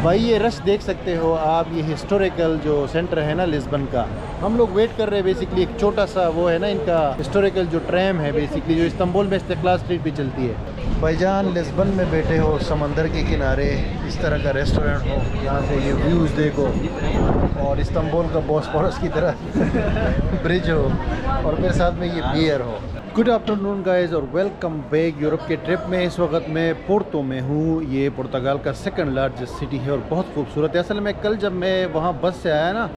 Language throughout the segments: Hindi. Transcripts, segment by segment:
भाई ये रश देख सकते हो आप, ये हिस्टोरिकल जो सेंटर है ना लिस्बन का, हम लोग वेट कर रहे हैं बेसिकली एक छोटा सा वो है ना इनका हिस्टोरिकल जो ट्रैम है बेसिकली जो इस्तांबुल में इस्तिक्लाल स्ट्रीट पे चलती है। भाईजान लिस्बन में बैठे हो समंदर के किनारे, इस तरह का रेस्टोरेंट हो, यहाँ से ये व्यूज़ देखो और इस्तांबुल का बॉस्फोरस की तरह ब्रिज हो और मेरे साथ में ये बियर हो। गुड आफ्टरनून गाइस और वेलकम बैक यूरोप के ट्रिप में। इस वक्त मैं पोर्तो में हूँ। ये पुर्तगाल का सेकंड लार्जेस्ट सिटी है और बहुत खूबसूरत है। असल में कल जब मैं वहाँ बस से आया ना,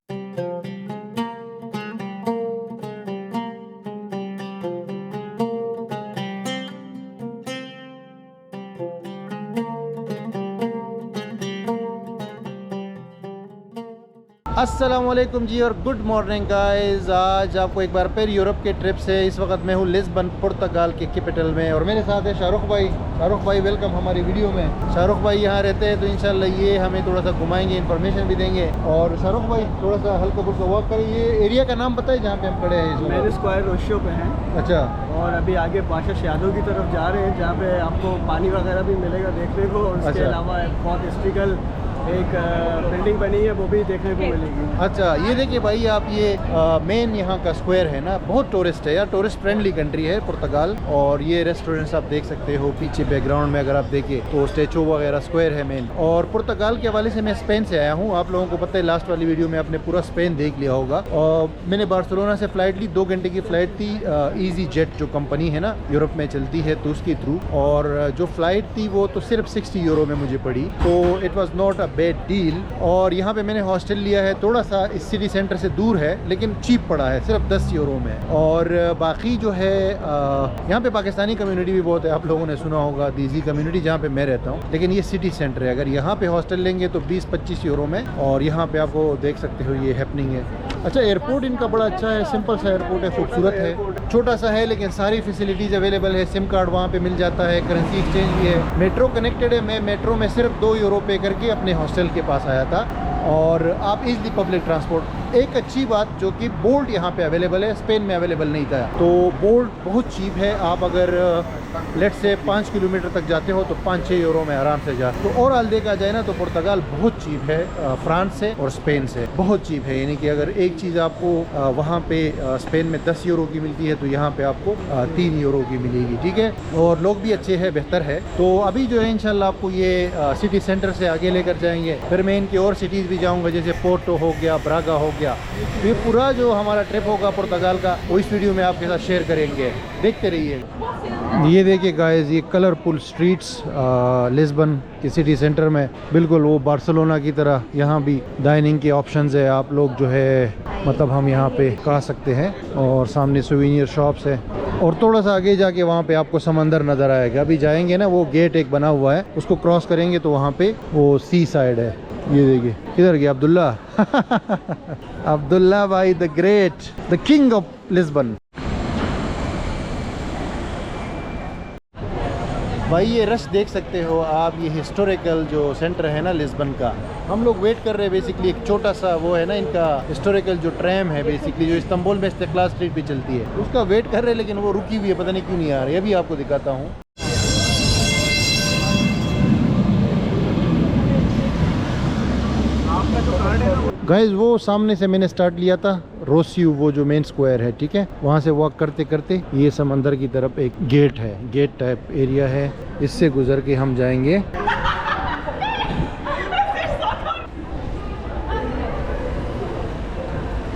अस्सलाम वालेकुम जी और गुड मॉर्निंग गाइस। आज आपको एक बार फिर यूरोप के ट्रिप से, इस वक्त मैं हूँ लिस्बन पुर्तगाल के कैपिटल में और मेरे साथ है शाहरुख भाई। शाहरुख भाई वेलकम हमारी वीडियो में। शाहरुख भाई यहाँ रहते हैं तो इंशाल्लाह ये हमें थोड़ा सा घुमाएंगे, इन्फॉर्मेशन भी देंगे। और शाहरुख भाई थोड़ा सा हल्का फुल्का वॉक करें। ये एरिया का नाम बताइए जहाँ पे हम खड़े हैं। मेन स्क्वायर रोशियो पे हैं। अच्छा। और अभी आगे पाशा यादव की तरफ जा रहे हैं जहाँ पे आपको पानी वगैरह भी मिलेगा देखने को। और उसके अलावा बहुत हिस्ट्रिकल एक बिल्डिंग बनी है वो भी देखने को मिलेगी। अच्छा ये देखिए भाई आप, ये मेन यहाँ का स्क्वायर है ना, बहुत टूरिस्ट है यार, टूरिस्ट फ्रेंडली कंट्री है पुर्तगाल। और ये रेस्टोरेंट्स आप देख सकते हो पीछे बैकग्राउंड में, अगर आप देखें तो स्टैचू वगैरह स्क्वायर है मेन। और पुर्तगाल के हवाले से मैं स्पेन से आया हूँ। आप लोगों को पता है लास्ट वाली वीडियो में आपने पूरा स्पेन देख लिया होगा। और मैंने बार्सिलोना से फ्लाइट ली, 2 घंटे की फ्लाइट थी। ईजी जेट जो कंपनी है ना यूरोप में चलती है तो उसके थ्रू। और जो फ्लाइट थी वो तो सिर्फ 60 यूरो में मुझे पड़ी, तो it was not a bad deal. और यहाँ पे मैंने हॉस्टल लिया है, थोड़ा सा इस सिटी सेंटर से दूर है लेकिन चीप पड़ा है, सिर्फ 10 यूरो में। और बाकी जो है यहाँ पे पाकिस्तानी कम्युनिटी भी बहुत है, आप लोगों ने सुना होगा दीजी कम्युनिटी जहाँ पे मैं रहता हूँ। लेकिन ये सिटी सेंटर है, अगर यहाँ पे हॉस्टल लेंगे तो 20-25 यूरो में। और यहाँ पे आपको देख सकते हो ये हैपनिंग है। अच्छा एयरपोर्ट इनका बड़ा अच्छा है, सिंपल सा एयरपोर्ट है, खूबसूरत है, छोटा सा है लेकिन सारी फैसिलिटीज़ अवेलेबल है। सिम कार्ड वहाँ पे मिल जाता है, करेंसी एक्सचेंज भी है, मेट्रो कनेक्टेड है। मैं मेट्रो में सिर्फ 2 यूरो पे करके अपने हॉस्टल के पास आया था। और आप इजली पब्लिक ट्रांसपोर्ट। एक अच्छी बात जो कि बोल्ट यहाँ पे अवेलेबल है, स्पेन में अवेलेबल नहीं था, तो बोल्ट बहुत चीप है। आप अगर लेट से 5 किलोमीटर तक जाते हो तो 5-6 यूरो में आराम से जा। तो ओवरऑल देखा जाए ना तो पुर्तगाल बहुत चीप है फ्रांस से और स्पेन से, बहुत चीप है। यानी कि अगर एक चीज़ आपको वहाँ पे स्पेन में 10 यूरो की मिलती है तो यहाँ पे आपको 3 यूरो की मिलेगी, ठीक है। और लोग भी अच्छे हैं, बेहतर है। तो अभी जो है इंशाल्लाह आपको ये सिटी सेंटर से आगे लेकर जाएंगे, फिर मैं इनकी और सिटीज़ भी जाऊँगा, जैसे पोर्टो हो गया, ब्रागा हो गया। तो ये पूरा जो हमारा ट्रिप होगा पुर्तगाल का वो इस वीडियो में आपके साथ शेयर करेंगे, देखते रहिए। ये देखिए गाइस, ये कलरफुल स्ट्रीट्स लिस्बन के सिटी सेंटर में, बिल्कुल वो बार्सिलोना की तरह। यहाँ भी डाइनिंग के ऑप्शंस है, आप लोग जो है मतलब हम यहाँ पे खा सकते हैं। और सामने सुवेनियर शॉप्स है। और थोड़ा सा आगे जाके वहाँ पे आपको समंदर नज़र आएगा। अभी जाएंगे ना, वो गेट एक बना हुआ है, उसको क्रॉस करेंगे तो वहाँ पे वो सी साइड है। ये देखिए किधर गया अब्दुल्ला अब्दुल्ला भाई the great, the king of Lisbon. भाई ये रश देख सकते हो आप, ये हिस्टोरिकल जो सेंटर है ना लिस्बन का, हम लोग वेट कर रहे हैं बेसिकली एक छोटा सा वो है ना इनका हिस्टोरिकल जो ट्रैम है बेसिकली जो इस्तांबुल में इस्तिक्लाल स्ट्रीट पे चलती है, उसका वेट कर रहे हैं लेकिन वो रुकी हुई है, पता नहीं क्यों नहीं आ रही। अभी आपको दिखाता हूँ। गाइस वो सामने से मैंने स्टार्ट लिया था रोसियो, वो जो मेन स्क्वायर है, ठीक है, वहाँ से वॉक करते करते ये समंदर की तरफ एक गेट है, गेट टाइप एरिया है, इससे गुजर के हम जाएंगे।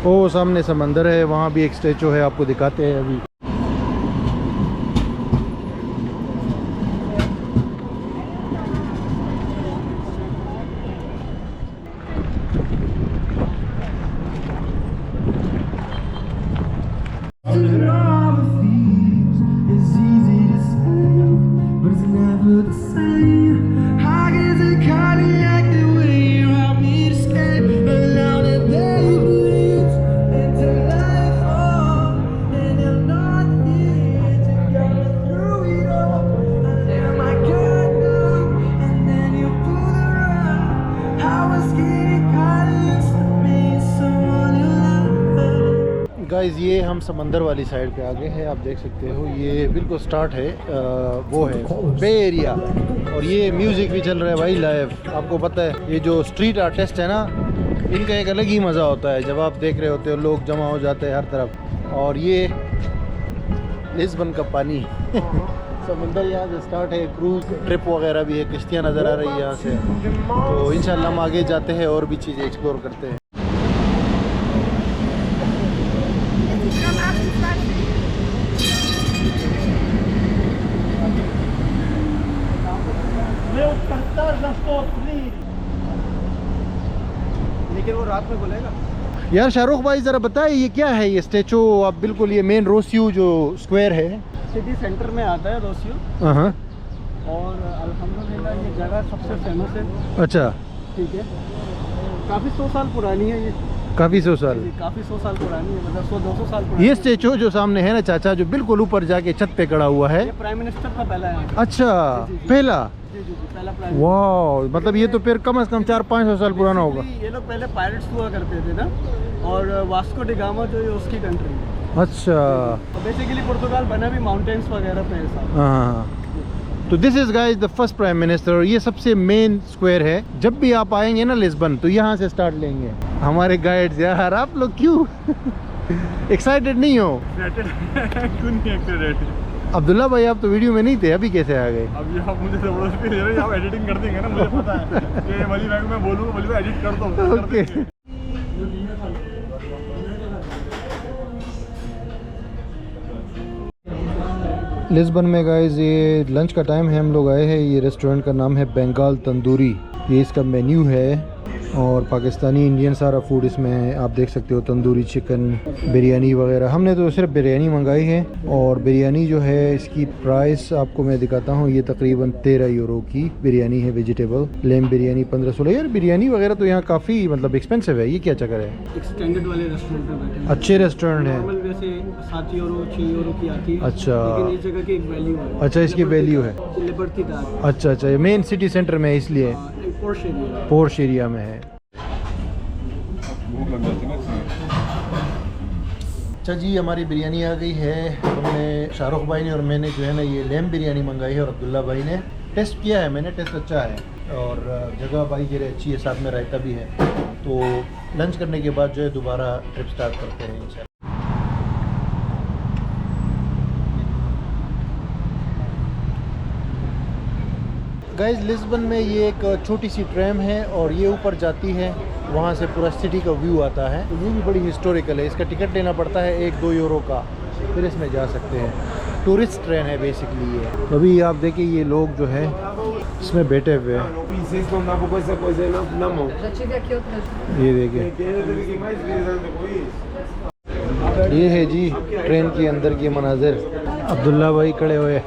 वो सामने समंदर है, वहाँ भी एक स्टैचू है, आपको दिखाते हैं अभी। गाइस ये हम समंदर वाली साइड पे आ गए हैं, आप देख सकते हो ये बिल्कुल स्टार्ट है वो है बे एरिया, और ये म्यूज़िक भी चल रहा है भाई लाइव। आपको पता है ये जो स्ट्रीट आर्टिस्ट है ना, इनका एक अलग ही मज़ा होता है जब आप देख रहे होते हो, लोग जमा हो जाते हैं हर तरफ। और ये लिस्बन का पानी समंदर यहाँ से स्टार्ट है, क्रूज ट्रिप वगैरह भी है, किश्तियाँ नज़र आ रही है यहाँ से। तो इंशाल्लाह हम आगे जाते हैं और भी चीज़ें एक्सप्लोर करते हैं। लेकिन वो रात में बोलेगा। यार शाहरुख भाई ज़रा बताइए ये क्या है ये स्टैचू? आप बिल्कुल ये मेन रोसियो जो स्क्वायर है सिटी सेंटर में आता है रोसियो। हाँ, और अल्हम्दुलिल्लाह ये जगह सबसे फेमस है। अच्छा, ठीक है, काफ़ी 100 साल पुरानी है ये। काफ़ी 100 साल? काफ़ी 100 साल पुरानी है, मतलब 100-200 साल पुरानी। ये स्टैचू जो सामने है ना चाचा, जो बिल्कुल ऊपर जाके छत पे खड़ा हुआ है, ये प्राइम मिनिस्टर का पहला है। अच्छा, पहला? जी, पहला प्राइम। वाह, मतलब ये तो फिर कम से कम 400-500 साल पुराना होगा। ये लोग पहले पायरेट्स हुआ करते थे ना, और वास्को डी गामा जो है उसकी कंट्री है। अच्छा, बेसिकली पुर्तगाल बना भी माउंटेन्स वगैरह पे है साहब। हाँ। तो this is guys the first prime minister. ये सबसे मेन स्क्वायर है, जब भी आप आएंगे ना लिस्बन तो यहाँ से स्टार्ट लेंगे। हमारे गाइड्स यार, आप लोग क्यों एक्साइटेड नहीं हो? क्यों नहीं एक्साइटेड? अब्दुल्ला भाई आप तो वीडियो में नहीं थे, अभी कैसे आ गए? अभी आप मुझे जबरदस्ती दे रहे हैं, आप एडिटिंग कर देंगे ना, मुझे पता है कि वली भाई को मैं बोलूँगा वली भाई एडिट कर दो। ओके। लिस्बन में गाइस ये लंच का टाइम है, हम लोग आए हैं। ये रेस्टोरेंट का नाम है बंगाल तंदूरी, ये इसका मेन्यू है। और पाकिस्तानी इंडियन सारा फूड इसमें है, आप देख सकते हो, तंदूरी चिकन, बिरयानी वगैरह। हमने तो सिर्फ बिरयानी मंगाई है, और बिरयानी जो है इसकी प्राइस आपको मैं दिखाता हूँ। ये तकरीबन 13 यूरो की बिरयानी है, वेजिटेबल। लेम बिरयानी 15-16। यार बिरयानी वगैरह तो यहाँ काफ़ी मतलब एक्सपेंसिव है, ये क्या चक्कर है? एक्सटेंडेड वाले रेस्टोरेंट में बैठे हैं। अच्छे रेस्टोरेंट है। नॉर्मल वैसे 7 यूरो 6 यूरो की आती है। अच्छा, लेकिन इस जगह की एक वैल्यू है। अच्छा, इसकी वैल्यू है। लिबर्टी दार। अच्छा अच्छा, ये मेन सिटी सेंटर में है इसलिए पोर्श एरिया में है। अच्छा जी, हमारी बिरयानी आ गई है। हमने शाहरुख भाई ने और मैंने जो है ना ये लेम बिरयानी मंगाई है, और अब्दुल्ला भाई ने टेस्ट किया है, मैंने टेस्ट अच्छा है, और जगह भाई की अच्छी है, साथ में रायता भी है। तो लंच करने के बाद जो है दोबारा ट्रिप स्टार्ट करते हैं इंशाल्लाह। गाइस लिस्बन में ये एक छोटी सी ट्रैम है, और ये ऊपर जाती है, वहाँ से पूरा सिटी का व्यू आता है। ये भी बड़ी हिस्टोरिकल है, इसका टिकट लेना पड़ता है 1-2 यूरो का, फिर इसमें जा सकते हैं। टूरिस्ट ट्रेन है बेसिकली ये। अभी आप देखिए ये लोग जो है इसमें बैठे हुए हैं, ये देखिए, ये है जी ट्रेन के अंदर के मनाजिर। अब्दुल्ला भाई खड़े हुए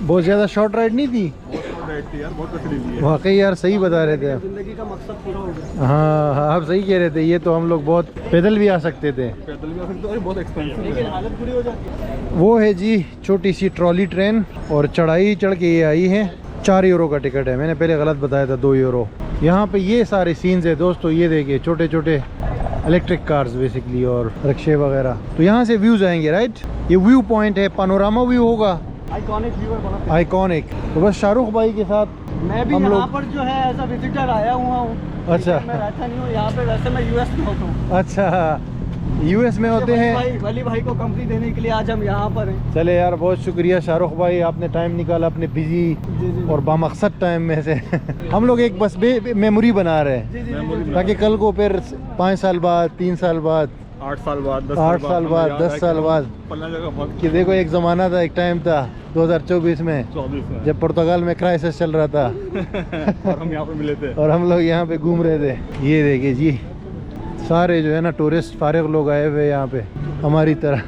बहुत ज़्यादा शॉर्ट राइड नहीं थी वाकई यार, सही बता रहे थे आप। जिंदगी का मकसद पूरा हो गया। हाँ हाँ, आप सही कह रहे थे। ये तो हम लोग बहुत पैदल भी आ सकते थे, बहुत एक्सपेंसिव लेकिन हालत बुरी हो जाती है। वो है जी छोटी सी ट्रॉली ट्रेन, और चढ़ाई चढ़ के ये आई है। 4 यूरो का टिकट है, मैंने पहले गलत बताया था, 2 यूरो। यहाँ पे ये सारे सीन्स है दोस्तों, ये देखिए छोटे छोटे इलेक्ट्रिक कार्स बेसिकली, और रिक्शे वगैरह। तो यहाँ से व्यूज आएंगे, राइट? ये व्यू पॉइंट है, पानोरामा व्यू होगा, आइकॉनिक व्यू है, आइकॉनिक। तो बस शाहरुख भाई के साथ मैं भी हम यहाँ लोग, पर जो है एज अ विजिटर आया हुआ हूँ। अच्छा मैं रहता नहीं हूँ यहाँ पे, वैसे मैं यूएस में होता हूँ। अच्छा, यूएस में होते हैं। वली भाई को कंपनी देने के लिए आज हम यहाँ पर हैं। चले यार, बहुत शुक्रिया शाहरुख भाई, आपने टाइम निकाला अपने बिजी और बामकसद टाइम में से। हम लोग एक बस मेमोरी बना रहे हैं ताकि कल को फिर 5 साल बाद, 3 साल बाद, 8 साल बाद, 10 साल बाद कि देखो एक ज़माना था, एक टाइम था 2024 में जब पुर्तगाल में क्राइसिस चल रहा था और हम यहाँ पे मिले थे और हम लोग यहाँ पे घूम रहे थे। ये देखिए जी, सारे जो है ना टूरिस्ट फारिग लोग आए हुए यहाँ पे हमारी तरह।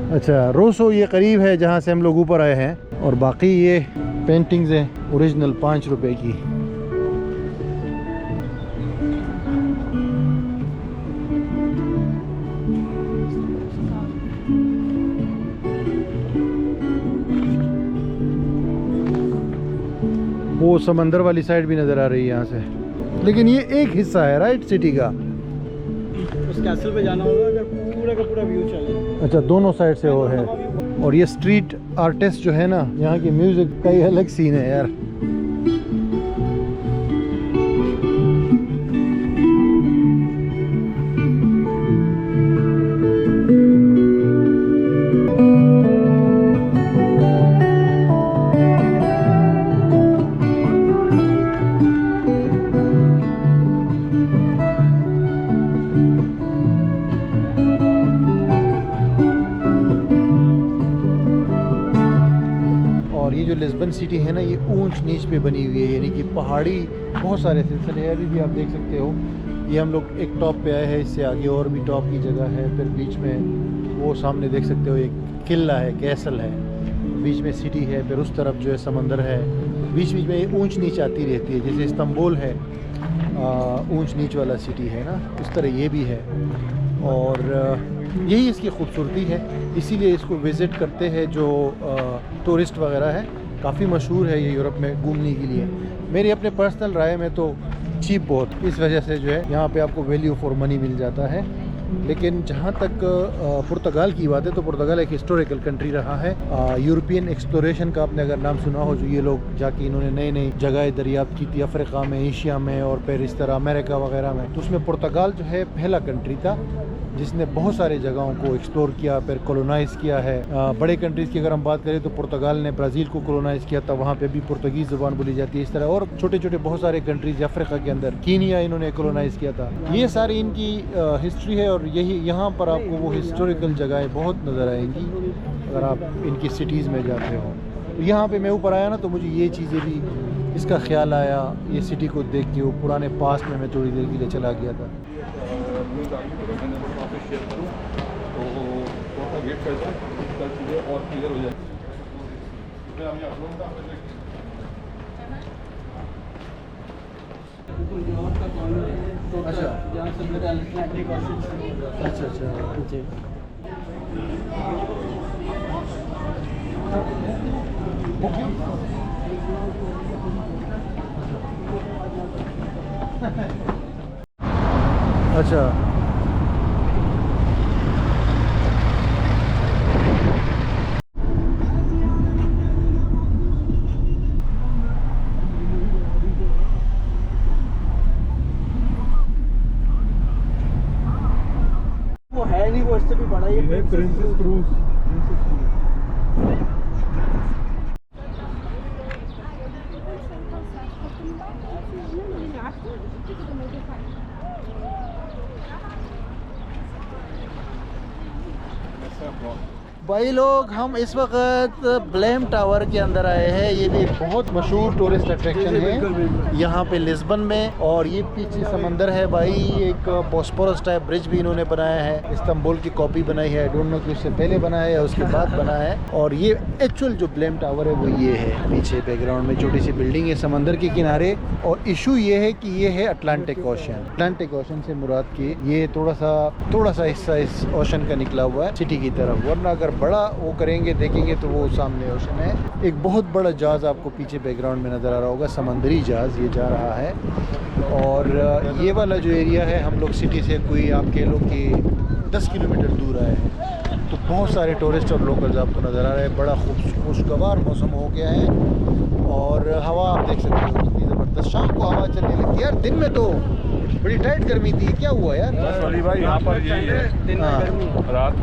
अच्छा, रोसो ये करीब है जहाँ से हम लोग ऊपर आए हैं, और बाकी ये पेंटिंग्स हैं ओरिजिनल 5 रुपए की। वो समंदर वाली साइड भी नज़र आ रही है यहाँ से, लेकिन ये एक हिस्सा है राइट सिटी का। उस कैसल पे जाना होगा अगर पूरा का पूरा व्यू चले। अच्छा, दोनों साइड से वो है। और ये स्ट्रीट आर्टिस्ट जो है ना, यहाँ की म्यूजिक का ही अलग सीन है यार। जो लिस्बन सिटी है ना, ये ऊंच नीच पे बनी हुई है, यानी कि पहाड़ी बहुत सारे सिलसिले हैं। अभी भी आप देख सकते हो, ये हम लोग एक टॉप पे आए हैं, इससे आगे और भी टॉप की जगह है। फिर बीच में वो सामने देख सकते हो एक किला है, कैसल है, बीच में सिटी है, फिर उस तरफ जो है समंदर है। बीच बीच में ये ऊंच नीच आती रहती है, जैसे इस्तांबुल है ऊंच नीच वाला सिटी है ना, उस तरह ये भी है। और यही इसकी खूबसूरती है, इसीलिए इसको विज़िट करते हैं जो टूरिस्ट वगैरह है। काफ़ी मशहूर है ये यूरोप में घूमने के लिए। मेरी अपने पर्सनल राय में तो चीप बहुत, इस वजह से जो है यहाँ पे आपको वैल्यू फॉर मनी मिल जाता है। लेकिन जहाँ तक पुर्तगाल की बात है, तो पुर्तगाल एक हिस्टोरिकल कंट्री रहा है। यूरोपियन एक्सप्लोरेशन का आपने अगर नाम सुना हो, जो ये लोग जाके इन्होंने नई नई जगह दरियाफ्त की थी अफ्रीका में, एशिया में और फिर इस तरह अमेरिका वगैरह में, तो उसमें पुर्तगाल जो है पहला कंट्री था जिसने बहुत सारी जगहों को एक्सप्लोर किया, फिर कॉलोनाइज़ किया है। बड़े कंट्रीज़ की अगर हम बात करें तो पुर्तगाल ने ब्राज़ील को कॉलोनाइज़ किया था, वहाँ पे भी पुर्तगीज़ ज़ुबान बोली जाती है। इस तरह और छोटे छोटे बहुत सारे कंट्रीज़ अफ्रीका के अंदर, कीनिया इन्होंने कॉलोनाइज़ किया था। ये सारी इनकी हिस्ट्री है, और यही यहाँ पर आपको वो हिस्टोरिकल जगहें बहुत नज़र आएंगी अगर आप इनकी सिटीज़ में जाते हो। यहाँ पे मैं ऊपर आया ना, तो मुझे ये चीज़ें भी इसका ख्याल आया, ये सिटी को देख के वो पुराने पास्ट में मैं थोड़ी देर के लिए चला गया था। शेयर करूँ तो थोड़ा सा वेट करते हैं, कल चीज़ें और क्लियर हो जाए। अच्छा, जहाँ से मेरा अटलांटिक ओशन। अच्छा अच्छा जी। अच्छा, वो है नहीं, वो इससे भी बड़ा ही है, प्रिंसेस क्रूज। भाई लोग, हम इस वक्त ब्लेम टावर के अंदर आए हैं। ये भी बहुत मशहूर टूरिस्ट अट्रैक्शन है यहाँ पे लिस्बन में। और ये पीछे समंदर है भाई, एक बॉस्फोरस टाइप ब्रिज भी इन्होंने बनाया है, इस्तांबुल की कॉपी बनाई है। डोंट नो कि उससे पहले बनाया है या उसके बाद बनाया है। और ये एक्चुअल जो ब्लेम टावर है वो ये है, पीछे बैकग्राउंड में छोटी सी बिल्डिंग है समंदर के किनारे। और इशू ये है कि ये है अटलांटिक ओशन। अटलांटिक ओशन से मुराद की ये थोड़ा सा हिस्सा इस ओशन का निकला हुआ है सिटी की तरफ, वरना अगर बड़ा वो करेंगे देखेंगे तो वो सामने ओशन है। एक बहुत बड़ा जहाज आपको पीछे बैकग्राउंड में नज़र आ रहा होगा, समंदरी जहाज ये जा रहा है। और ये वाला जो एरिया है, हम लोग सिटी से कोई आप कह लो कि 10 किलोमीटर दूर आए हैं। तो बहुत सारे टूरिस्ट और लोकल्स आपको नज़र आ रहे हैं। बड़ा खुशगवार मौसम हो गया है और हवा आप देख सकते हो कितनी ज़बरदस्त। शाम को हवा चलने लगती है यार, दिन में तो बड़ी टाइट गर्मी थी, क्या हुआ यार? बस वली भाई यहाँ पर यही है, दिन में गर्मी, रात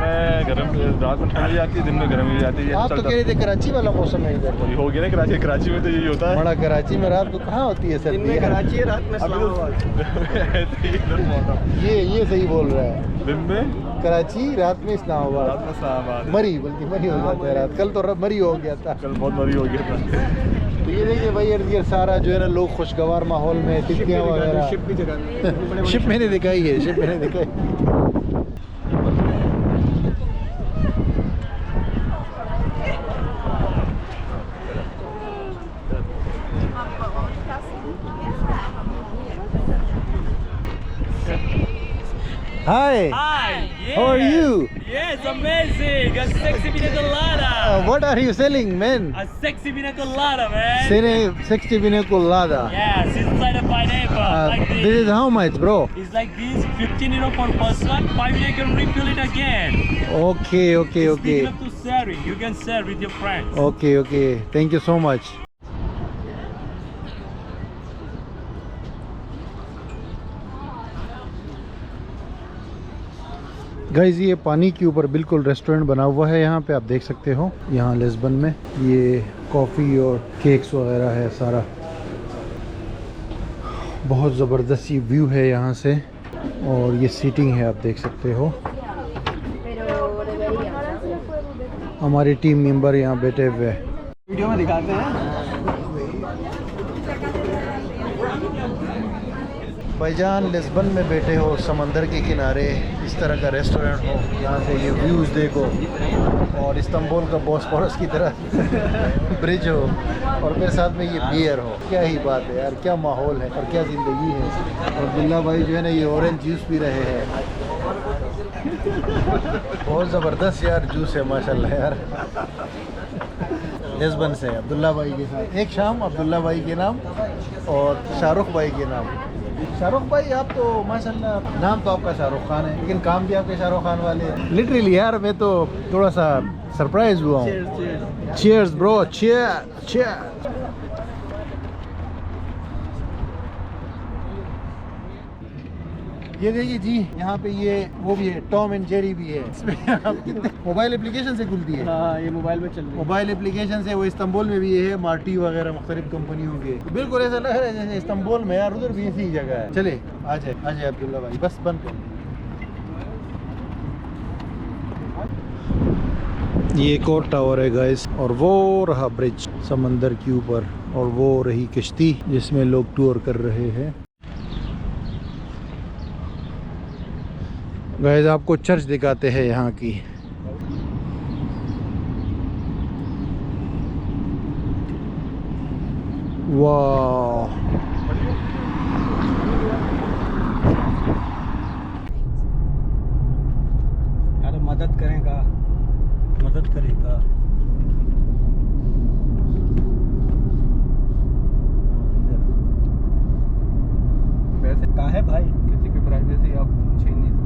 में ठंडी जाती है, दिन में गर्मी जाती है। आप तो कह रहे थे कराची वाला मौसम है इधर, ये हो गया ना कराची में तो यही होता है। बड़ा कराची में रात को कहाँ होती है दिन में सर्दी? कराची है, रात में इस्लामाबाद। ये सही बोल रहा है, दिन में कराची, रात में इस्लामाबाद। रात में इस्लामाबाद, मरी, बल्कि मरी हो जाता है रात। कल तो मरी हो गया था। कल बहुत मरी हो गया था। तो ये देखिए भाई, इर्द गिर्द सारा जो है ना लोग खुशगवार माहौल में, तितलियाँ वगैरह। शिप भी जगह शिप मैंने दिखाई है, शिप मैंने दिखाई। Hi. Hi. Yes. How are you? Yes, amazing. A sexy pina colada. What are you selling, man? A sexy pina colada, man. Sene 60 pina colada. Yes, inside a pineapple. Like this. This is how much, bro? It's like this, 15 euro per person. 5 you can refill it again. Okay, okay, It's big okay. enough to sharing. You can share with your friends. Okay, okay. Thank you so much. Guys ये पानी के ऊपर बिल्कुल रेस्टोरेंट बना हुआ है, यहाँ पे आप देख सकते हो। यहाँ लिस्बन में ये कॉफ़ी और केक्स वगैरह है सारा। बहुत ज़बरदस्त ये व्यू है यहाँ से, और ये सीटिंग है आप देख सकते हो। हमारी टीम मेंबर यहाँ बैठे हुए हैं। वीडियो में दिखाते हैं। भाईजान लिस्बन में बैठे हो, समंदर के किनारे, इस तरह का रेस्टोरेंट हो, यहाँ से ये व्यूज़ देखो, और इस्तांबुल का बॉस्फोरस की तरह ब्रिज हो, और फिर साथ में ये बियर हो। क्या ही बात है यार, क्या माहौल है और क्या ज़िंदगी है। और अब्दुल्ला भाई जो है ना ये ऑरेंज जूस पी रहे हैं। बहुत ज़बरदस्त यार जूस है माशाल्लाह यार। लिस्बन से अब्दुल्ला भाई के साथ एक शाम, अब्दुल्ला भाई के नाम और शाहरुख भाई के नाम। शाहरुख भाई आप तो माशाल्लाह, नाम तो आपका शाहरुख खान है, लेकिन काम भी आपके शाहरुख खान वाले हैं। लिटरली यार मैं तो थोड़ा सा सरप्राइज हुआ हूँ। Cheers bro, cheer. ये देखिए जी, यहाँ पे ये वो भी है, टॉम एंड जेरी भी है। इसमें आप कितने मोबाइल एप्लीकेशन से खुलती है। हाँ, ये मोबाइल में चल रही है। मोबाइल एप्लीकेशन से वो इस्तांबुल में भी ये है, मार्टी वगैरह मुख्तलिफ कंपनियों के। तो बिल्कुल ऐसा लग रहा है जैसे इस्तांबुल में यार, उधर भी ऐसी जगह है। चले आ जाए अब्दुल्ला भाई, बस बंद कर। ये एक और टावर है गाइस, और वो रहा ब्रिज समंदर के ऊपर, और वो रही किश्ती जिसमें लोग टूर कर रहे हैं। गाइस आपको चर्च दिखाते हैं यहाँ की। वाह, अरे मदद करेगा। वैसे कहाँ है भाई, किसी की प्राइवेसी आप छीन नहीं सकते,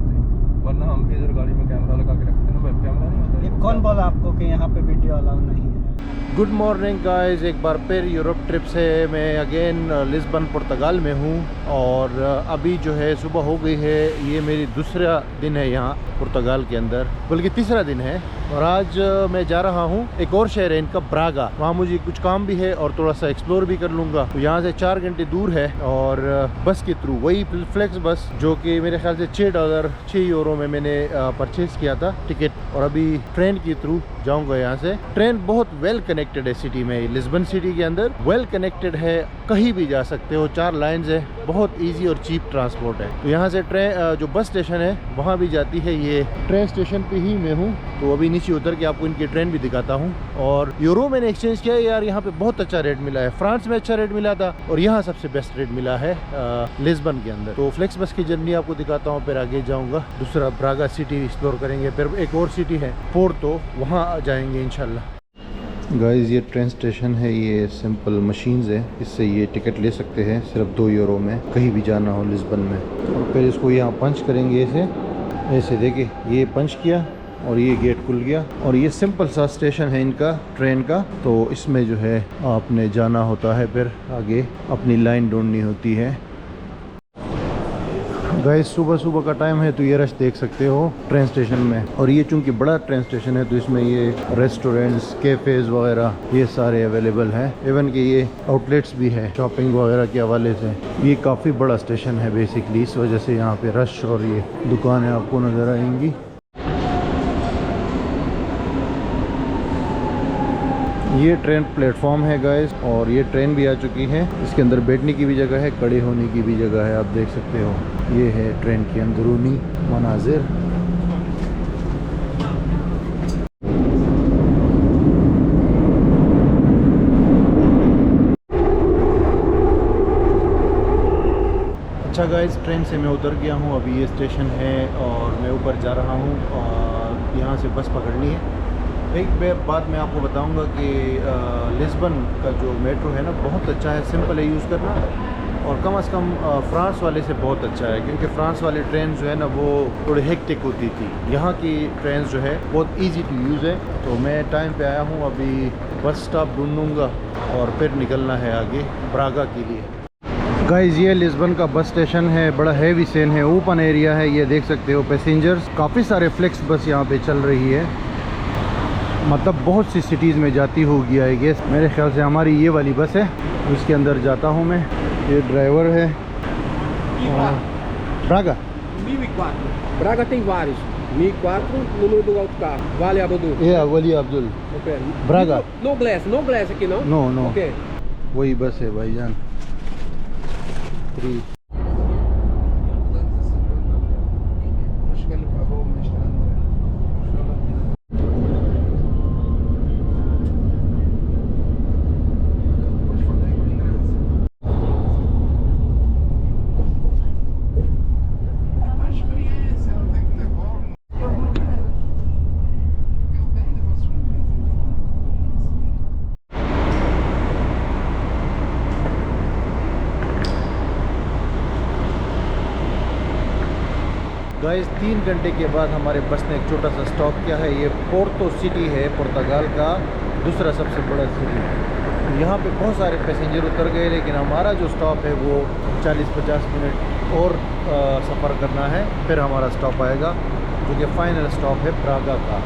वरना हम भी इधर गाड़ी में कैमरा लगा के रखते हैं ना, वेब कैमरा नहीं होता। ये कौन बोला आपको कि यहाँ पे वीडियो अलाउ नहीं है? गुड मॉर्निंग गाइस, एक बार फिर यूरोप ट्रिप से मैं अगेन लिस्बन पुर्तगाल में हूँ, और अभी जो है सुबह हो गई है। ये मेरी दूसरा दिन है यहाँ पुर्तगाल के अंदर, बल्कि तीसरा दिन है। और आज मैं जा रहा हूँ एक और शहर है इनका, ब्रागा। वहाँ मुझे कुछ काम भी है और थोड़ा सा एक्सप्लोर भी कर लूँगा। तो यहाँ से 4 घंटे दूर है, और बस के थ्रू, वही फ्लेक्स बस जो कि मेरे ख्याल से €6 में मैंने परचेज़ किया था टिकट, और अभी ट्रेन के थ्रू जाऊँगा यहाँ से। ट्रेन बहुत वेल कनेक्टेड है सिटी में, लिस्बन सिटी के अंदर वेल कनेक्टेड है, कहीं भी जा सकते हो। 4 लाइन्स है, बहुत ईजी और चीप ट्रांसपोर्ट है। तो यहाँ से ट्रेन जो बस स्टेशन है वहाँ भी जाती है। ये ट्रेन स्टेशन पे ही मैं हूँ, तो अभी नीचे उतर के आपको इनकी ट्रेन भी दिखाता हूँ। और यूरो मैंने एक्सचेंज किया है यार, यहाँ पे बहुत अच्छा रेट मिला है। फ्रांस में अच्छा रेट मिला था, और यहाँ सबसे बेस्ट रेट मिला है लिस्बन के अंदर। तो फ्लेक्स बस की जर्नी आपको दिखाता हूँ, फिर आगे जाऊँगा। दूसरा ब्रागा सिटी एक्सप्लोर करेंगे, फिर एक और सिटी है पोर्तो, वहाँ जाएंगे इंशाल्लाह। गाइस ये ट्रेन स्टेशन है, ये सिंपल मशीन्स है, इससे ये टिकट ले सकते हैं सिर्फ €2 में, कहीं भी जाना हो लिस्बन में। और फिर इसको यहाँ पंच करेंगे ऐसे देखिए, ये पंच किया और ये गेट खुल गया और ये सिंपल सा स्टेशन है इनका ट्रेन का। तो इसमें जो है आपने जाना होता है, फिर आगे अपनी लाइन ढूंढनी होती है। गाइस सुबह सुबह का टाइम है तो ये रश देख सकते हो ट्रेन स्टेशन में। और ये चूंकि बड़ा ट्रेन स्टेशन है तो इसमें ये रेस्टोरेंट्स, कैफ़ेज़ वगैरह ये सारे अवेलेबल हैं। इवन कि ये आउटलेट्स भी है शॉपिंग वगैरह के हवाले से। ये काफ़ी बड़ा स्टेशन है बेसिकली, इस वजह से यहाँ पे रश और ये दुकानें आपको नज़र आएंगी। ये ट्रेन प्लेटफॉर्म है गाइस और ये ट्रेन भी आ चुकी है। इसके अंदर बैठने की भी जगह है, खड़े होने की भी जगह है, आप देख सकते हो। ये है ट्रेन की अंदरूनी मनाजिर। अच्छा गाइस, ट्रेन से मैं उतर गया हूँ। अभी ये स्टेशन है और मैं ऊपर जा रहा हूँ और यहाँ से बस पकड़नी है। एक बात मैं आपको बताऊंगा कि लिस्बन का जो मेट्रो है ना बहुत अच्छा है, सिंपल है यूज़ करना और कम से कम फ्रांस वाले से बहुत अच्छा है, क्योंकि फ्रांस वाली ट्रेन जो है ना वो थोड़ी हेक्टिक होती थी। यहाँ की ट्रेन जो है बहुत इजी टू यूज़ है। तो मैं टाइम पे आया हूँ, अभी बस स्टॉप ढूंढूंगा और फिर निकलना है आगे ब्रागा के लिए। गाइस ये लिस्बन का बस स्टेशन है, बड़ा हैवी सेन है, ओपन एरिया है, ये देख सकते हो पैसेंजर्स। काफ़ी सारे फ्लेक्स बस यहाँ पे चल रही है, मतलब बहुत सी सिटीज़ में जाती होगी आई गेस। मेरे ख्याल से हमारी ये वाली बस है, उसके अंदर जाता हूँ मैं। ये ड्राइवर है। Braga Braga tem vários. 1004, número do autocarro. Vale Abdul. ये वली Abdul Ok. Braga. No Glass aqui não? No no Ok. वही बस है भाईजान। 3 गाइस 3 घंटे के बाद हमारे बस ने एक छोटा सा स्टॉप किया है। ये पोर्तो सिटी है, पुर्तगाल का दूसरा सबसे बड़ा सिटी है। यहाँ पे बहुत सारे पैसेंजर उतर गए, लेकिन हमारा जो स्टॉप है वो 40-50 मिनट और सफ़र करना है, फिर हमारा स्टॉप आएगा जो कि फ़ाइनल स्टॉप है ब्रागा का।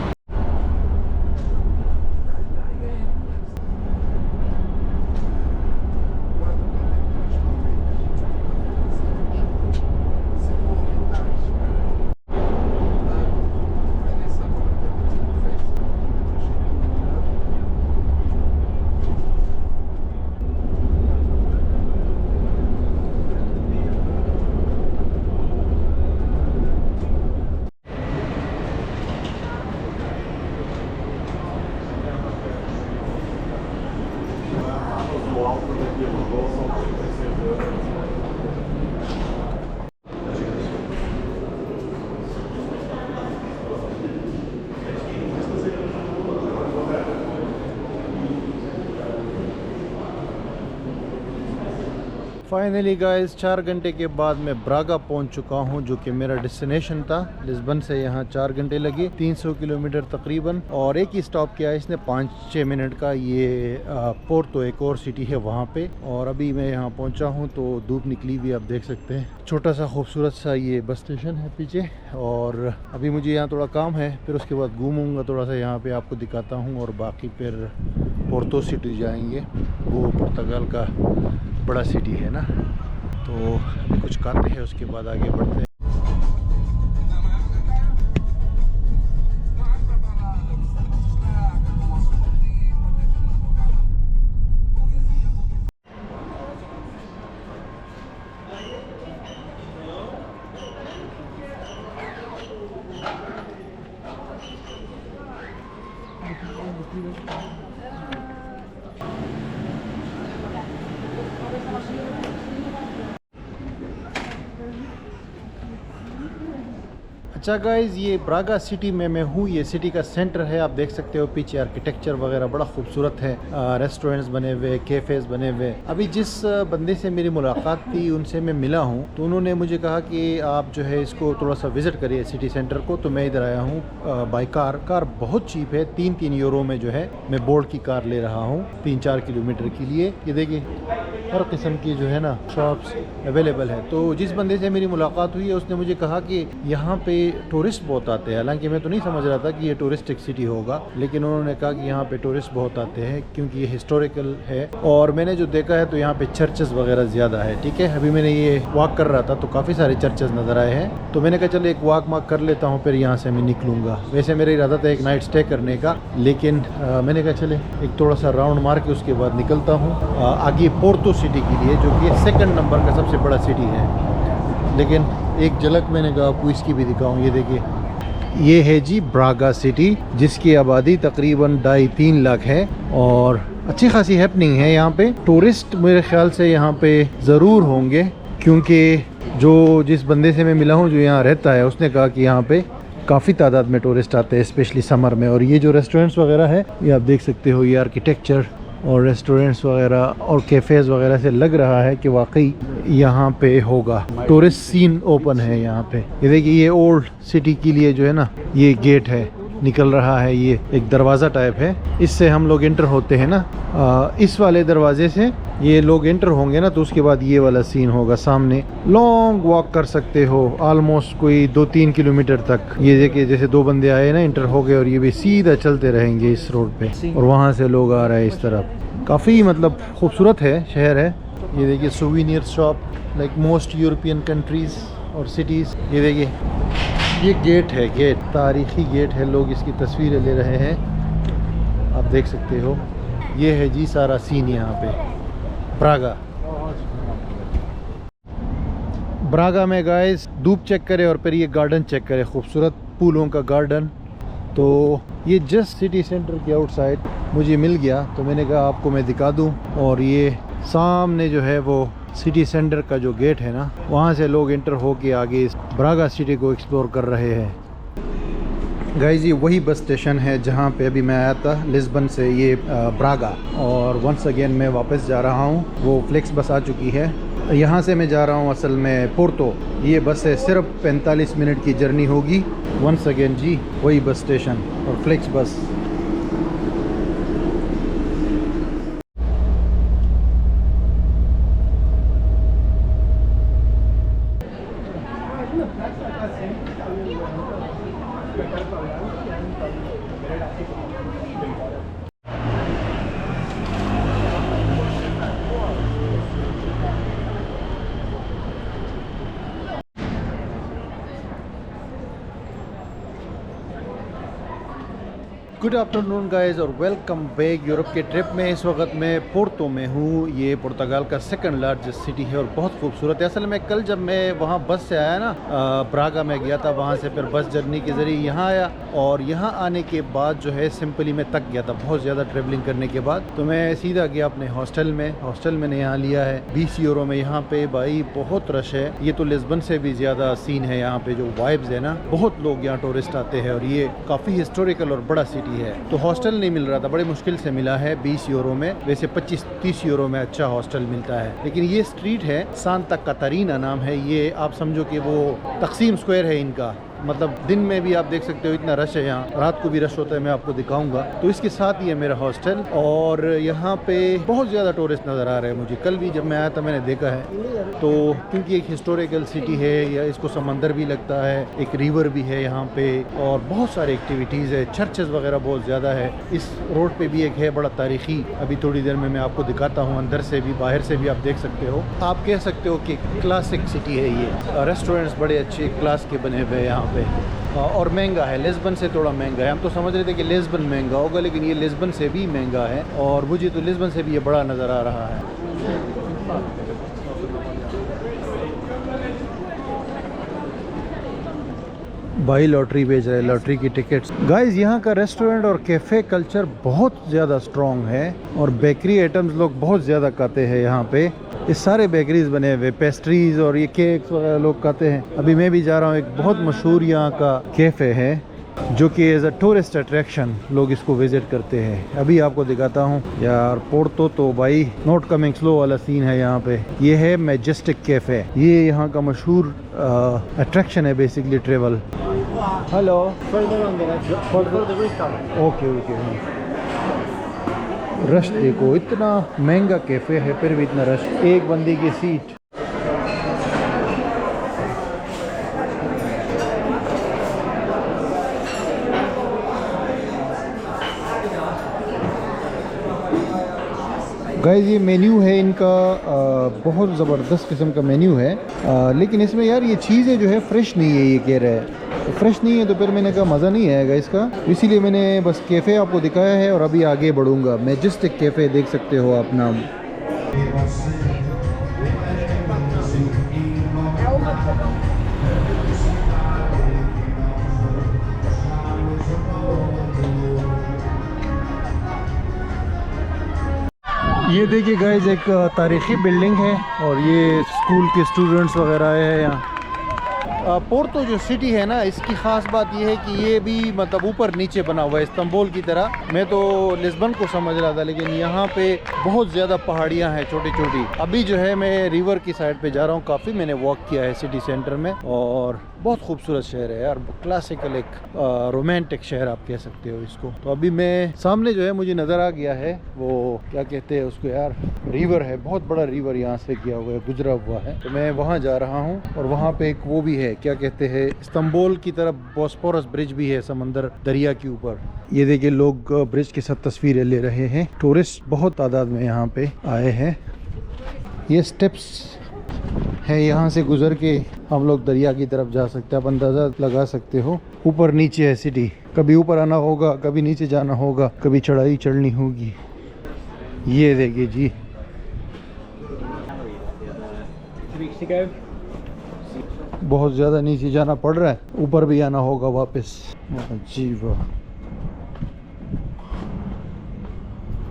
फाइनली गाइस 4 घंटे के बाद मैं ब्रागा पहुंच चुका हूं, जो कि मेरा डेस्टिनेशन था। लिस्बन से यहाँ 4 घंटे लगे, 300 किलोमीटर तकरीबन, और एक ही स्टॉप किया इसने 5-6 मिनट का। ये पोर्तो एक और सिटी है वहाँ पे, और अभी मैं यहाँ पहुँचा हूँ तो धूप निकली हुई, आप देख सकते हैं। छोटा सा खूबसूरत सा ये बस स्टेशन है पीछे, और अभी मुझे यहाँ थोड़ा काम है, फिर उसके बाद घूमूंगा थोड़ा सा, यहाँ पे आपको दिखाता हूँ, और बाकी फिर पोर्तो सिटी जाएंगे। वो पुर्तगाल का बड़ा सिटी है ना, तो अभी कुछ खाते हैं, उसके बाद आगे बढ़ते हैं। अच्छा गाइज, ये ब्रागा सिटी में मैं हूँ। ये सिटी का सेंटर है, आप देख सकते हो पीछे आर्किटेक्चर वगैरह बड़ा खूबसूरत है। रेस्टोरेंट्स बने हुए, कैफ़ेज़ बने हुए। अभी जिस बंदे से मेरी मुलाकात थी उनसे मैं मिला हूँ, तो उन्होंने मुझे कहा कि आप जो है इसको थोड़ा सा विज़िट करिए सिटी सेंटर को। तो मैं इधर आया हूँ बाई कार बहुत चीप है, 3 यूरो में जो है मैं बोल्ट की कार ले रहा हूँ 3-4 किलोमीटर के लिए। ये देखिए हर किस्म की जो है ना शॉप्स अवेलेबल है। तो जिस बंदे से मेरी मुलाकात हुई है उसने मुझे कहा कि यहाँ पे टूरिस्ट बहुत आते हैं। हालांकि मैं तो नहीं समझ रहा था कि ये टूरिस्टिक सिटी होगा, लेकिन उन्होंने कहा कि यहाँ पे टूरिस्ट बहुत आते हैं क्योंकि ये हिस्टोरिकल है। और मैंने जो देखा है तो यहाँ पे चर्चेस वगैरह ज़्यादा है। ठीक है, अभी मैंने ये वॉक कर रहा था तो काफ़ी सारे चर्चेस नज़र आए हैं, तो मैंने कहा चलो एक वॉक कर लेता हूँ, फिर यहाँ से मैं निकलूँगा। वैसे मेरा इरादा था एक नाइट स्टे करने का, लेकिन मैंने कहा चले एक थोड़ा सा राउंड मार के उसके बाद निकलता हूँ आगे पोर्तो सिटी के लिए, जो कि 2nd नंबर का सबसे बड़ा सिटी है। लेकिन एक झलक मैंने कहा आपको इसकी भी दिखाऊं। ये देखिए, ये है जी ब्रागा सिटी, जिसकी आबादी तकरीबन 2.5-3 लाख है और अच्छी खासी हैपनिंग है यहाँ पे। टूरिस्ट मेरे ख्याल से यहाँ पे ज़रूर होंगे, क्योंकि जिस बंदे से मैं मिला हूँ जो यहाँ रहता है उसने कहा कि यहाँ पे काफ़ी तादाद में टूरिस्ट आते हैं, स्पेशली समर में। और ये जो रेस्टोरेंट्स वगैरह है ये आप देख सकते हो, ये आर्किटेक्चर और रेस्टोरेंट्स वगैरह और कैफ़ेज़ वगैरह से लग रहा है कि वाकई यहाँ पे होगा। टूरिस्ट सीन ओपन है यहाँ पे। ये देखिए, ये ओल्ड सिटी के लिए जो है ना ये गेट है, निकल रहा है। ये एक दरवाज़ा टाइप है, इससे हम लोग एंटर होते हैं ना, इस वाले दरवाजे से ये लोग एंटर होंगे ना, तो उसके बाद ये वाला सीन होगा सामने। लॉन्ग वॉक कर सकते हो, ऑलमोस्ट कोई 2-3 किलोमीटर तक। ये देखिए, जैसे 2 बंदे आए ना, एंटर हो गए और ये भी सीधा चलते रहेंगे इस रोड पे, और वहाँ से लोग आ रहे हैं इस तरफ। काफ़ी मतलब खूबसूरत है, शहर है। ये देखिए सूवेनियर shop like most European countries और सिटीज़। ये देखिए, ये गेट है, गेट तारीखी गेट है, लोग इसकी तस्वीरें ले रहे हैं, आप देख सकते हो। ये है जी सारा सीन यहाँ पे ब्रागा। ब्रागा में गाइस धूप चेक करें और फिर ये गार्डन चेक करें, खूबसूरत फूलों का गार्डन। तो ये जस्ट सिटी सेंटर के आउटसाइड मुझे मिल गया, तो मैंने कहा आपको मैं दिखा दूं। और ये सामने जो है वो सिटी सेंटर का जो गेट है ना, वहाँ से लोग इंटर होके आगे इस ब्रागा सिटी को एक्सप्लोर कर रहे हैं। गाइस, ये वही बस स्टेशन है जहाँ पे अभी मैं आया था लिस्बन से, ये ब्रागा। और वंस अगेन मैं वापस जा रहा हूँ, वो फ्लेक्स बस आ चुकी है। यहाँ से मैं जा रहा हूँ असल में पोर्तो। ये बस है, सिर्फ 45 मिनट की जर्नी होगी। वंस अगेन जी वही बस स्टेशन और फ्लेक्स बस। गुड आफ्टरनून गाइस और वेलकम बैक यूरोप के ट्रिप में। इस वक्त मैं पोर्तो में हूँ। ये पुर्तगाल का 2nd लार्जेस्ट सिटी है और बहुत खूबसूरत है। असल में कल जब मैं वहाँ बस से आया ना, ब्रागा में गया था, वहाँ से फिर बस जर्नी के ज़रिए यहाँ आया, और यहाँ आने के बाद जो है सिंपली मैं थक गया था बहुत ज़्यादा ट्रेवलिंग करने के बाद। तो मैं सीधा गया अपने हॉस्टल मैंने यहाँ लिया है 20 यूरो में। यहाँ पे भाई बहुत रश है, ये तो लिस्बन से भी ज़्यादा सीन है यहाँ पे, जो वाइब्स है ना, बहुत लोग यहाँ टूरिस्ट आते हैं और ये काफ़ी हिस्टोरिकल और बड़ा सिटी है। तो हॉस्टल नहीं मिल रहा था, बड़ी मुश्किल से मिला है 20 यूरो में। वैसे 25-30 यूरो में अच्छा हॉस्टल मिलता है। लेकिन ये स्ट्रीट है सांता कतारीना नाम है, ये आप समझो कि वो तकसीम स्क्वायर है इनका। मतलब दिन में भी आप देख सकते हो इतना रश है यहाँ, रात को भी रश होता है, मैं आपको दिखाऊंगा। तो इसके साथ ही है मेरा हॉस्टल और यहाँ पे बहुत ज़्यादा टूरिस्ट नज़र आ रहे हैं मुझे। कल भी जब मैं आया था मैंने देखा है। तो क्योंकि एक हिस्टोरिकल सिटी है, या इसको समंदर भी लगता है, एक रिवर भी है यहाँ पे, और बहुत सारी एक्टिविटीज़ है, चर्चेज़ वगैरह बहुत ज़्यादा है। इस रोड पे भी एक है बड़ा तारीखी, अभी थोड़ी देर में मैं आपको दिखाता हूँ। अंदर से भी बाहर से भी आप देख सकते हो। आप कह सकते हो कि क्लासिक सिटी है ये। रेस्टोरेंट्स बड़े अच्छे क्लास के बने हुए हैं यहाँ पे, और महंगा है, लिस्बन से थोड़ा महंगा है। हम तो समझ रहे थे कि लिस्बन महंगा होगा, लेकिन ये लिस्बन से भी महंगा है, और मुझे तो लिस्बन से भी ये बड़ा नज़र आ रहा है। भाई लॉटरी बेच रहे हैं, लॉटरी की टिकट्स। गाइस, यहाँ का रेस्टोरेंट और कैफ़े कल्चर बहुत ज़्यादा स्ट्रॉन्ग है, और बेकरी आइटम्स लोग बहुत ज़्यादा खाते हैं यहाँ पे। ये सारे बेकरीज बने हुए, पेस्ट्रीज और ये केक्स वगैरह लोग खाते हैं। अभी मैं भी जा रहा हूँ, एक बहुत मशहूर यहाँ का कैफ़े है जो कि एज अ टूरिस्ट अट्रैक्शन लोग इसको विजिट करते हैं। अभी आपको दिखाता हूँ यार। पोर्तो तो भाई नॉट कमिंग स्लो वाला सीन है यहाँ पे। ये है मैजेस्टिक कैफ़े, ये यहाँ का मशहूर अट्रैक्शन है basically travel. Hello, okay okay. Rush देखो, इतना महंगा कैफ़े है फिर भी इतना रश, एक बंदी की सीट। गाइस ये मेन्यू है इनका, बहुत ज़बरदस्त किस्म का मेन्यू है, लेकिन इसमें यार ये चीज़ें जो है फ्रेश नहीं है, ये कह रहा है फ्रेश नहीं है। तो फिर मैंने कहा मज़ा नहीं आएगा इसका, इसीलिए मैंने बस कैफ़े आपको दिखाया है और अभी आगे बढ़ूँगा। मैजेस्टिक कैफ़े देख सकते हो आप नाम। ये देखिए गाइस, एक तारीखी बिल्डिंग है और ये स्कूल के स्टूडेंट्स वगैरह आए हैं यहाँ। पोर्तो जो सिटी है ना, इसकी ख़ास बात ये है कि ये भी मतलब ऊपर नीचे बना हुआ है इस्तांबुल की तरह। मैं तो लिस्बन को समझ रहा था, लेकिन यहाँ पे बहुत ज़्यादा पहाड़ियाँ हैं छोटी छोटी। अभी जो है मैं रिवर की साइड पे जा रहा हूँ, काफ़ी मैंने वॉक किया है सिटी सेंटर में और बहुत खूबसूरत शहर है यार, क्लासिकल एक रोमांटिक शहर आप कह सकते हो इसको। तो अभी मैं सामने जो है मुझे नज़र आ गया है, वो क्या कहते हैं उसको यार, रिवर है, बहुत बड़ा रिवर यहाँ से गया हुआ है, गुजरा हुआ है। तो मैं वहाँ जा रहा हूँ और वहाँ पे एक वो भी है, क्या कहते हैं, इस्तांबुल की तरफ बॉस्फोरस ब्रिज भी है, समंदर दरिया के ऊपर। ये देखिए लोग ब्रिज के साथ तस्वीरें ले रहे हैं, टूरिस्ट बहुत तादाद में यहाँ पे आए हैं। ये स्टेप्स है, यहाँ से गुजर के हम लोग दरिया की तरफ जा सकते हैं। आप अंदाज़ा लगा सकते हो, ऊपर नीचे है सिटी, कभी ऊपर आना होगा, कभी नीचे जाना होगा, कभी चढ़ाई चढ़नी होगी। ये देखिए जी, बहुत ज़्यादा नीचे जाना पड़ रहा है, ऊपर भी आना होगा वापस। जी वाह,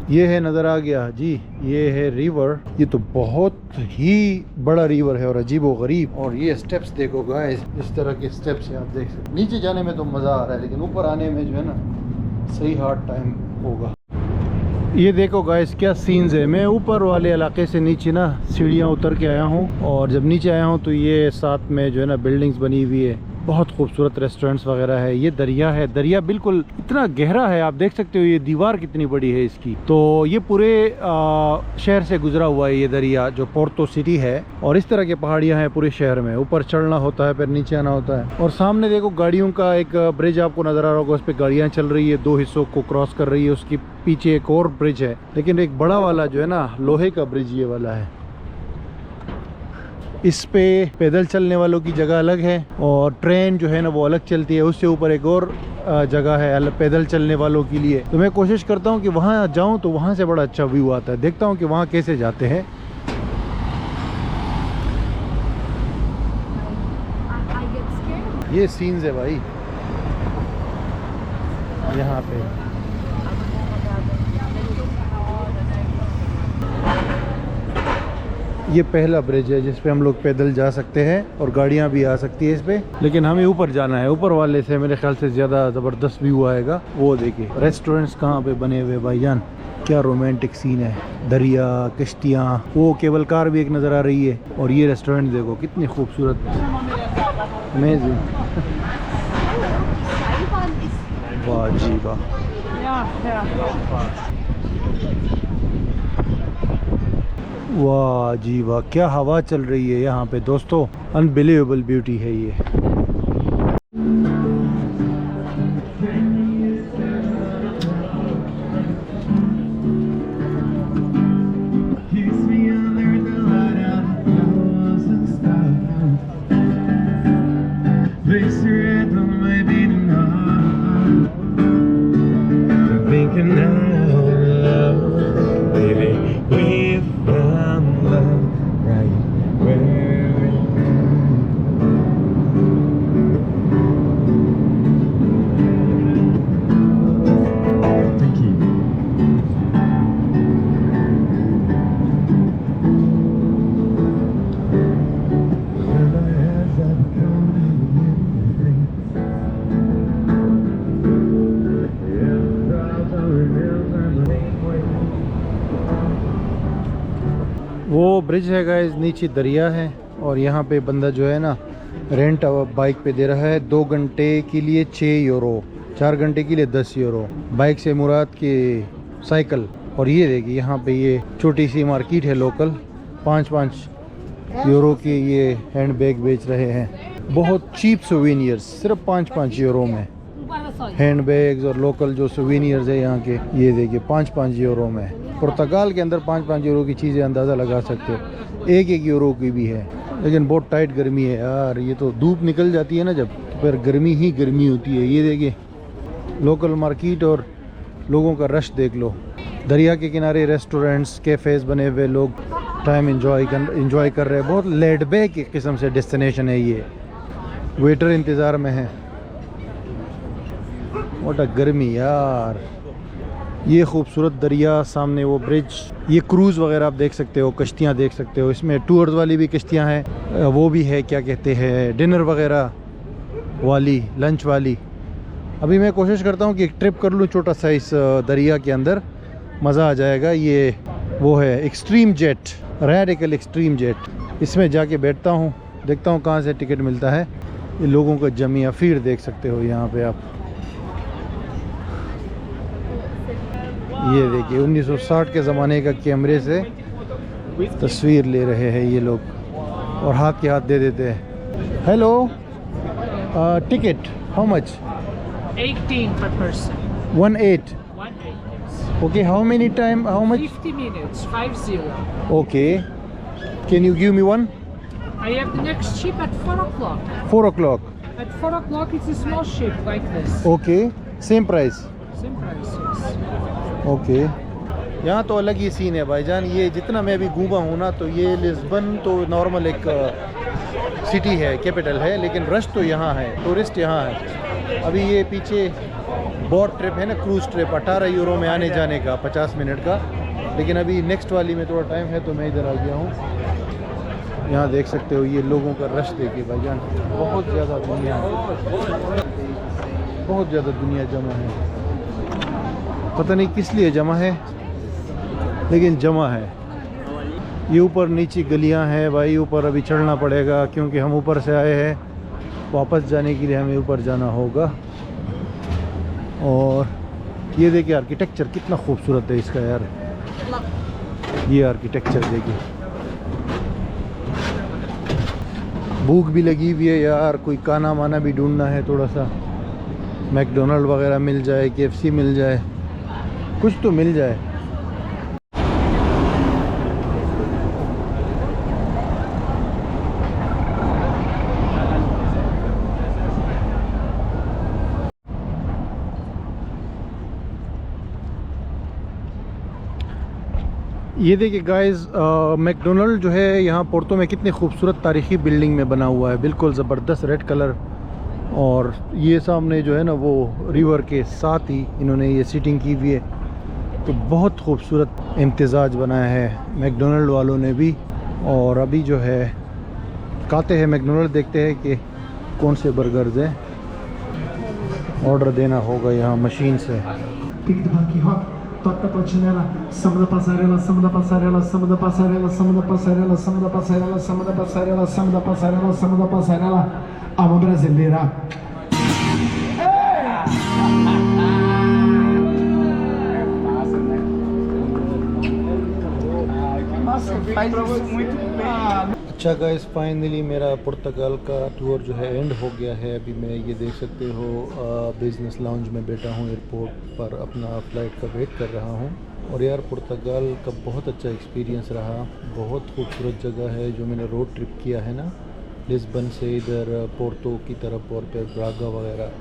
ये है, नज़र आ गया जी, ये है रिवर। ये तो बहुत ही बड़ा रिवर है और अजीब व गरीब। और ये स्टेप्स देखो गाइस, इस तरह के स्टेप्स हैं, आप देख सकते। नीचे जाने में तो मज़ा आ रहा है, लेकिन ऊपर आने में जो है ना सही हार्ड टाइम होगा। ये देखो गाइस क्या सीन्स है। मैं ऊपर वाले इलाके से नीचे ना सीढ़ियाँ उतर के आया हूँ और जब नीचे आया हूँ तो ये साथ में जो है ना बिल्डिंग्स बनी हुई है, बहुत खूबसूरत रेस्टोरेंट्स वगैरह है। ये दरिया है, दरिया बिल्कुल इतना गहरा है, आप देख सकते हो ये दीवार कितनी बड़ी है इसकी। तो ये पूरे शहर से गुजरा हुआ है ये दरिया, जो पोर्तो सिटी है। और इस तरह के पहाड़ियाँ हैं पूरे शहर में, ऊपर चढ़ना होता है फिर नीचे आना होता है। और सामने देखो गाड़ियों का एक ब्रिज आपको नज़र आ रहा होगा, उस पर गाड़ियाँ चल रही है, दो हिस्सों को क्रॉस कर रही है। उसके पीछे एक और ब्रिज है, लेकिन एक बड़ा वाला जो है ना लोहे का ब्रिज ये वाला है। इस पे पैदल चलने वालों की जगह अलग है और ट्रेन जो है ना वो अलग चलती है। उससे ऊपर एक और जगह है अलग पैदल चलने वालों के लिए। तो मैं कोशिश करता हूँ कि वहाँ जाऊँ तो वहाँ से बड़ा अच्छा व्यू आता है। देखता हूँ कि वहाँ कैसे जाते हैं। ये सीन्स है भाई यहाँ पे। ये पहला ब्रिज है जिस पे हम लोग पैदल जा सकते हैं और गाड़ियाँ भी आ सकती है इस पे, लेकिन हमें ऊपर जाना है। ऊपर वाले से मेरे ख्याल से ज़्यादा ज़बरदस्त व्यू आएगा। वो देखिए रेस्टोरेंट्स कहाँ पे बने हुए भाईजान, क्या रोमांटिक सीन है। दरिया, कश्तियाँ, वो केबल कार भी एक नज़र आ रही है। और ये रेस्टोरेंट देखो कितनी खूबसूरत, अमेजिंग, वाह जी वाह। वाह जी वाह, क्या हवा चल रही है यहाँ पे दोस्तों, अनबिलीवेबल ब्यूटी है ये। वो ब्रिज है गाइस, नीचे दरिया है और यहाँ पे बंदा जो है ना रेंट बाइक पे दे रहा है 2 घंटे के लिए 6 यूरो, 4 घंटे के लिए 10 यूरो। बाइक से मुराद की साइकिल। और ये देखिए यहाँ पे ये छोटी सी मार्केट है लोकल, 5-5 यूरो की ये हैंड बैग बेच रहे हैं। बहुत चीप सोवेनियर्स, सिर्फ 5-5 यूरो में हैंड बैग्स और लोकल जो सोवेनियर्स है यहाँ के, ये देखिए 5-5 यूरो में। पुर्तगाल के अंदर 5-5 यूरो की चीज़ें अंदाज़ा लगा सकते हो, 1-1 यूरो की भी है। लेकिन बहुत टाइट गर्मी है यार, ये तो धूप निकल जाती है ना जब, तो फिर गर्मी ही गर्मी होती है। ये देखिए लोकल मार्केट और लोगों का रश देख लो। दरिया के किनारे रेस्टोरेंट्स, कैफ़ेज़ बने हुए, लोग टाइम इंजॉय कर रहे हैं। बहुत लेड बैक एक किस्म से डेस्टिनेशन है ये। वेटर इंतज़ार में है। व्हाट अ गर्मी यार। ये खूबसूरत दरिया, सामने वो ब्रिज, ये क्रूज़ वगैरह आप देख सकते हो, कश्तियाँ देख सकते हो। इसमें टूर्स वाली भी कश्तियाँ हैं, वो भी है, क्या कहते हैं, डिनर वगैरह वाली, लंच वाली। अभी मैं कोशिश करता हूँ कि एक ट्रिप कर लूँ छोटा सा इस दरिया के अंदर, मज़ा आ जाएगा। ये वो है extreme jet, radical extreme jet. इसमें जाके बैठता हूँ, देखता हूँ कहाँ से टिकट मिलता है। ये लोगों का जमिया फिर देख सकते हो यहाँ पे आप। ये देखिए 1960 के ज़माने का कैमरे से तस्वीर ले रहे हैं ये लोग और हाथ के हाथ दे देते हैं। Hello, ticket how much? 18 per person. 18. 18. Okay, how many time? How much? 50 minutes. 50. Okay. Can you give me one? I have the next ship at 4 o'clock. 4 o'clock. At 4 o'clock, it's a small ship like this. Okay. Same price. Same price, yes. Okay. यहाँ तो अलग ही सीन है भाईजान। ये जितना मैं अभी घूमा हूँ ना, तो ये लिस्बन तो नॉर्मल एक सिटी है, कैपिटल है, लेकिन रश तो यहाँ है, टूरिस्ट यहाँ है। अभी ये पीछे बोट ट्रिप है ना, क्रूज़ ट्रिप, 18 यूरो में आने जाने का, 50 मिनट का। लेकिन अभी नेक्स्ट वाली में थोड़ा टाइम है तो मैं इधर आ गया हूँ। यहाँ देख सकते हो ये लोगों का रश देखिए भाईजान, बहुत ज़्यादा दुनिया है, बहुत ज़्यादा दुनिया जमा है। पता नहीं किस लिए जमा है, लेकिन जमा है। ये ऊपर नीचे गलियां हैं भाई, ऊपर अभी चढ़ना पड़ेगा क्योंकि हम ऊपर से आए हैं। वापस जाने के लिए हमें ऊपर जाना होगा। और ये देखिए आर्किटेक्चर कितना खूबसूरत है इसका यार। ये आर्किटेक्चर देखिए। भूख भी लगी हुई है यार, कोई खाना माना भी ढूंढना है, थोड़ा सा मैकडोनल्ड वगैरह मिल जाए, KFC मिल जाए, कुछ तो मिल जाए। ये देखिए गाइस, मैकडोनल्ड जो है यहाँ पोर्तो में कितनी खूबसूरत तारीख़ी बिल्डिंग में बना हुआ है, बिल्कुल ज़बरदस्त रेड कलर। और ये सामने जो है ना वो रिवर के साथ ही इन्होंने ये सीटिंग की हुई है, तो बहुत खूबसूरत इम्तिज़ाज बनाया है मैकडोनल्ड वालों ने भी। और अभी जो है खाते हैं मैकडोनल्ड, देखते हैं कि कौन से बर्गर्स हैं। ऑर्डर देना होगा यहाँ मशीन से। Toca a patinela, samba da passarela, samba da passarela, samba da passarela, samba da passarela, samba da passarela, samba da passarela, samba da passarela, samba da passarela, alma brasileira. अच्छा गाइस, फाइनली मेरा पुर्तगाल का टूर जो है एंड हो गया है। अभी मैं ये देख सकते हो बिज़नेस लाउंज में बैठा हूँ, एयरपोर्ट पर अपना फ़्लाइट का वेट कर रहा हूँ। और यार पुर्तगाल का बहुत अच्छा एक्सपीरियंस रहा, बहुत खूबसूरत जगह है। जो मैंने रोड ट्रिप किया है ना, लिस्बन से इधर पोर्तो की तरफ और फिर ब्रागा वगैरह,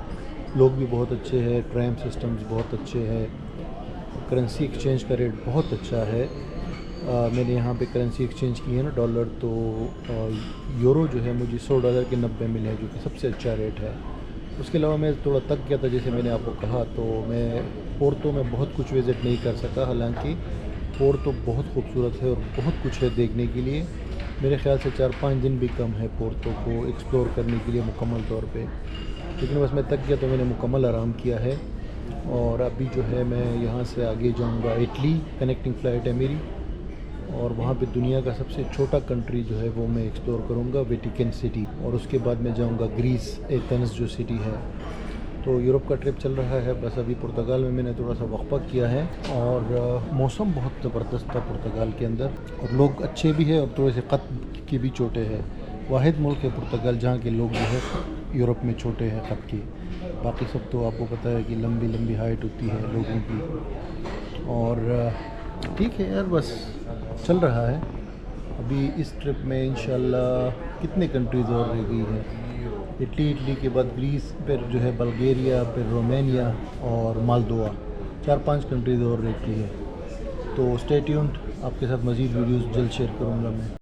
लोग भी बहुत अच्छे हैं, ट्रैम सिस्टम्स बहुत अच्छे हैं, करेंसी एक्सचेंज का रेट बहुत अच्छा है। मैंने यहाँ पे करेंसी एक्सचेंज की है ना डॉलर, तो यूरो जो है मुझे $100 के 90 मिले हैं, जो कि सबसे अच्छा रेट है। उसके अलावा मैं थोड़ा थक गया था, जैसे मैंने आपको कहा, तो मैं पोर्तो में बहुत कुछ विज़िट नहीं कर सका। हालांकि पोर्तो बहुत खूबसूरत है और बहुत कुछ है देखने के लिए। मेरे ख्याल से 4-5 दिन भी कम है पोर्तो को एक्सप्लोर करने के लिए मुकम्मल तौर पे। लेकिन बस मैं थक गया तो मैंने मुकम्मल आराम किया है। और अभी जो है मैं यहाँ से आगे जाऊँगा इटली, कनेक्टिंग फ़्लाइट है मेरी। और वहाँ पे दुनिया का सबसे छोटा कंट्री जो है वो मैं एक्सप्लोर करूँगा, वेटिकन सिटी, और उसके बाद मैं जाऊँगा ग्रीस, एथेंस जो सिटी है। तो यूरोप का ट्रिप चल रहा है। बस अभी पुर्तगाल में मैंने थोड़ा सा वक्फा किया है और मौसम बहुत ज़बरदस्त था पुर्तगाल के अंदर, और लोग अच्छे भी हैं और थोड़े से कद की भी छोटे हैं। वाहिद मुल्क है पुर्तगाल जहाँ के लोग जो है यूरोप में छोटे हैं कद के। बाकी सब तो आपको पता है कि लंबी लंबी हाइट होती है लोगों की। और ठीक है यार, बस चल रहा है। अभी इस ट्रिप में इंशाल्लाह कितने कंट्रीज़ और रह गई हैं। इटली के बाद ग्रीस, फिर जो है बल्गेरिया, फिर रोमानिया और मालदोवा, 4-5 कंट्रीज़ और रहती है। तो स्टे ट्यून्ड, आपके साथ मज़ीद वीडियोस जल्द शेयर करूँगा मैं।